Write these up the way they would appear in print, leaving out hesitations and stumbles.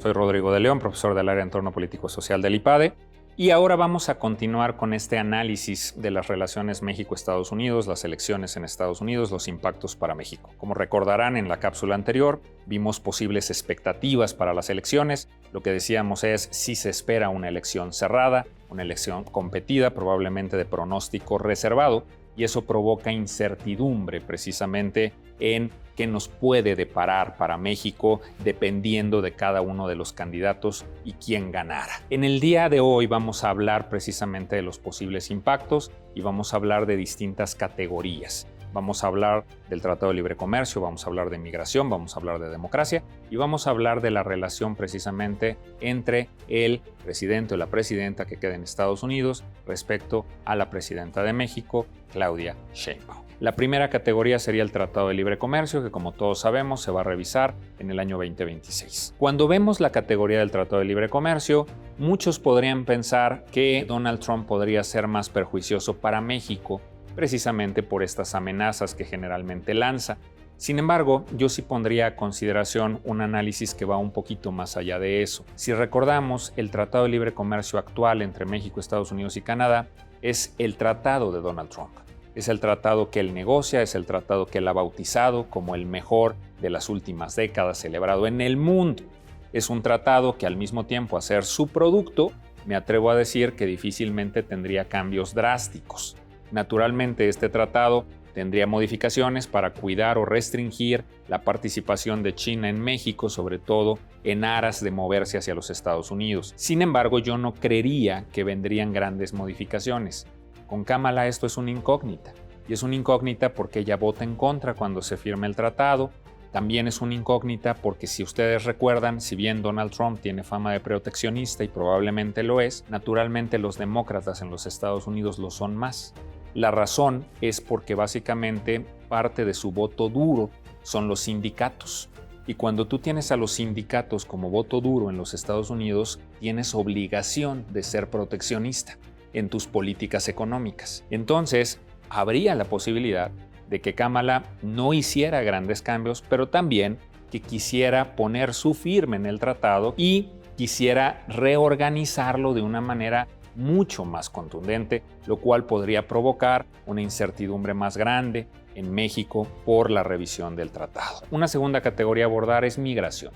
Soy Rodrigo de León, profesor del área de Entorno Político Social del IPADE, y ahora vamos a continuar con este análisis de las relaciones México-Estados Unidos, las elecciones en Estados Unidos, los impactos para México. Como recordarán, en la cápsula anterior vimos posibles expectativas para las elecciones. Lo que decíamos es si se espera una elección cerrada, una elección competida, probablemente de pronóstico reservado, y eso provoca incertidumbre precisamente en qué nos puede deparar para México dependiendo de cada uno de los candidatos y quién ganara. En el día de hoy vamos a hablar precisamente de los posibles impactos y vamos a hablar de distintas categorías. Vamos a hablar del Tratado de Libre Comercio, vamos a hablar de migración, vamos a hablar de democracia y vamos a hablar de la relación precisamente entre el presidente o la presidenta que queda en Estados Unidos respecto a la presidenta de México, Claudia Sheinbaum. La primera categoría sería el Tratado de Libre Comercio, que como todos sabemos se va a revisar en el año 2026. Cuando vemos la categoría del Tratado de Libre Comercio, muchos podrían pensar que Donald Trump podría ser más perjuicioso para México, precisamente por estas amenazas que generalmente lanza. Sin embargo, yo sí pondría a consideración un análisis que va un poquito más allá de eso. Si recordamos, el Tratado de Libre Comercio actual entre México, Estados Unidos y Canadá es el tratado de Donald Trump. Es el tratado que él negocia, es el tratado que él ha bautizado como el mejor de las últimas décadas celebrado en el mundo. Es un tratado que al mismo tiempo a ser su producto, me atrevo a decir que difícilmente tendría cambios drásticos. Naturalmente, este tratado tendría modificaciones para cuidar o restringir la participación de China en México, sobre todo en aras de moverse hacia los Estados Unidos. Sin embargo, yo no creería que vendrían grandes modificaciones. Con Kamala esto es una incógnita, y es una incógnita porque ella vota en contra cuando se firme el tratado. También es una incógnita porque, si ustedes recuerdan, si bien Donald Trump tiene fama de proteccionista y probablemente lo es, naturalmente los demócratas en los Estados Unidos lo son más. La razón es porque básicamente parte de su voto duro son los sindicatos. Y cuando tú tienes a los sindicatos como voto duro en los Estados Unidos, tienes obligación de ser proteccionista en tus políticas económicas. Entonces, habría la posibilidad de que Kamala no hiciera grandes cambios, pero también que quisiera poner su firma en el tratado y quisiera reorganizarlo de una manera mucho más contundente, lo cual podría provocar una incertidumbre más grande en México por la revisión del tratado. Una segunda categoría a abordar es migración.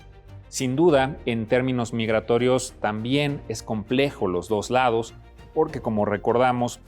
Sin duda, en términos migratorios también es complejo los dos lados, porque como recordamos,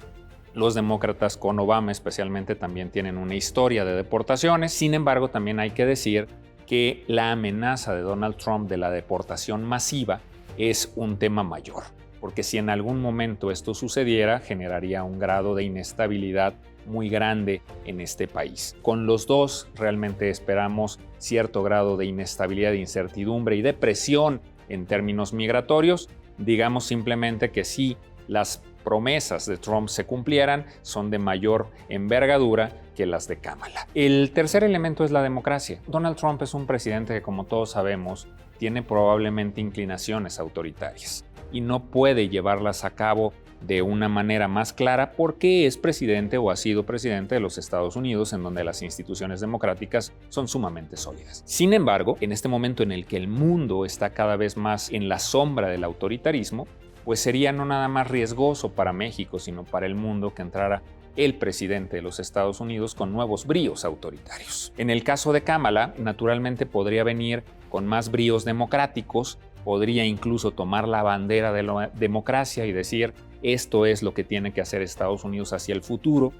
los demócratas con Obama especialmente también tienen una historia de deportaciones. Sin embargo, también hay que decir que la amenaza de Donald Trump de la deportación masiva es un tema mayor, porque si en algún momento esto sucediera, generaría un grado de inestabilidad muy grande en este país. Con los dos realmente esperamos cierto grado de inestabilidad, de incertidumbre y de presión en términos migratorios. Digamos simplemente que sí, las promesas de Trump se cumplieran, son de mayor envergadura que las de Kamala. El tercer elemento es la democracia. Donald Trump es un presidente que, como todos sabemos, tiene probablemente inclinaciones autoritarias y no puede llevarlas a cabo de una manera más clara porque es presidente o ha sido presidente de los Estados Unidos, en donde las instituciones democráticas son sumamente sólidas. Sin embargo, en este momento en el que el mundo está cada vez más en la sombra del autoritarismo, pues sería no nada más riesgoso para México, sino para el mundo que entrara el presidente de los Estados Unidos con nuevos bríos autoritarios. En el caso de Kamala, naturalmente podría venir con más bríos democráticos, podría incluso tomar la bandera de la democracia y decir esto es lo que tiene que hacer Estados Unidos hacia el futuro,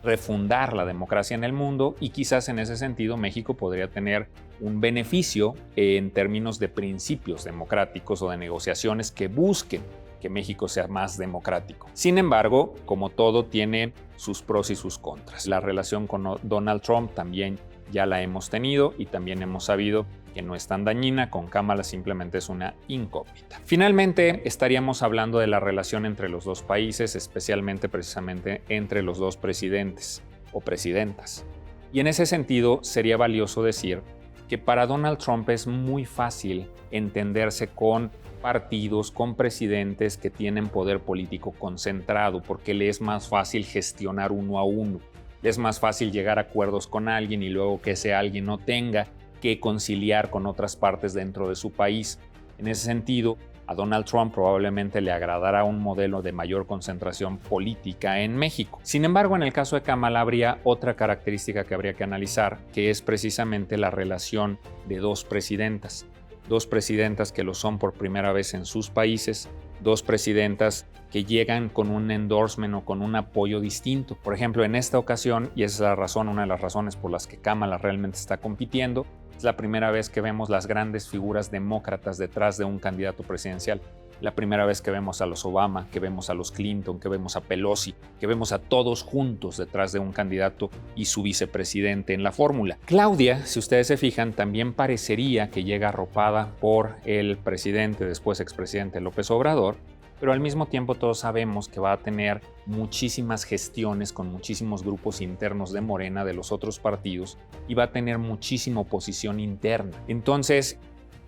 refundar la democracia en el mundo, y quizás en ese sentido México podría tener un beneficio en términos de principios democráticos o de negociaciones que busquen que México sea más democrático. Sin embargo, como todo, tiene sus pros y sus contras. La relación con Donald Trump también ya la hemos tenido y también hemos sabido que no es tan dañina. Con Kamala simplemente es una incógnita. Finalmente, estaríamos hablando de la relación entre los dos países, especialmente precisamente entre los dos presidentes o presidentas. Y en ese sentido, sería valioso decir que para Donald Trump es muy fácil entenderse con partidos, con presidentes que tienen poder político concentrado, porque le es más fácil gestionar uno a uno. Le es más fácil llegar a acuerdos con alguien y luego que ese alguien no tenga que conciliar con otras partes dentro de su país. En ese sentido, a Donald Trump probablemente le agradará un modelo de mayor concentración política en México. Sin embargo, en el caso de Kamala habría otra característica que habría que analizar, que es precisamente la relación de dos presidentas que lo son por primera vez en sus países, dos presidentas que llegan con un endorsement o con un apoyo distinto. Por ejemplo, en esta ocasión, y esa es la razón, una de las razones por las que Kamala realmente está compitiendo, es la primera vez que vemos las grandes figuras demócratas detrás de un candidato presidencial. La primera vez que vemos a los Obama, que vemos a los Clinton, que vemos a Pelosi, que vemos a todos juntos detrás de un candidato y su vicepresidente en la fórmula. Claudia, si ustedes se fijan, también parecería que llega arropada por el presidente, después expresidente López Obrador, pero al mismo tiempo todos sabemos que va a tener muchísimas gestiones con muchísimos grupos internos de Morena, de los otros partidos, y va a tener muchísima oposición interna. Entonces,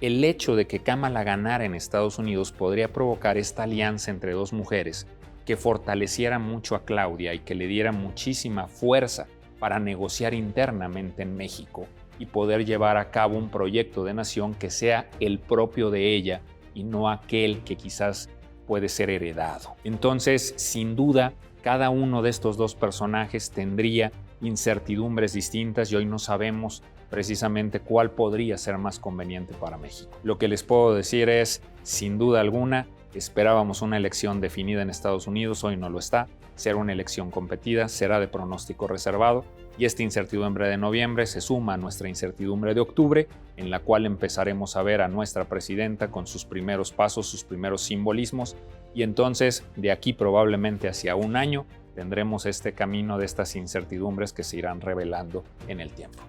el hecho de que Kamala ganara en Estados Unidos podría provocar esta alianza entre dos mujeres que fortaleciera mucho a Claudia y que le diera muchísima fuerza para negociar internamente en México y poder llevar a cabo un proyecto de nación que sea el propio de ella y no aquel que quizás puede ser heredado. Entonces, sin duda, cada uno de estos dos personajes tendría incertidumbres distintas y hoy no sabemos precisamente cuál podría ser más conveniente para México. Lo que les puedo decir es, sin duda alguna, esperábamos una elección definida en Estados Unidos, hoy no lo está. Será una elección competida, será de pronóstico reservado y esta incertidumbre de noviembre se suma a nuestra incertidumbre de octubre, en la cual empezaremos a ver a nuestra presidenta con sus primeros pasos, sus primeros simbolismos y entonces de aquí probablemente hacia un año tendremos este camino de estas incertidumbres que se irán revelando en el tiempo.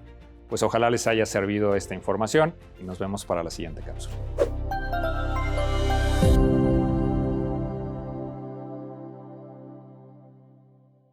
Pues ojalá les haya servido esta información y nos vemos para la siguiente cápsula.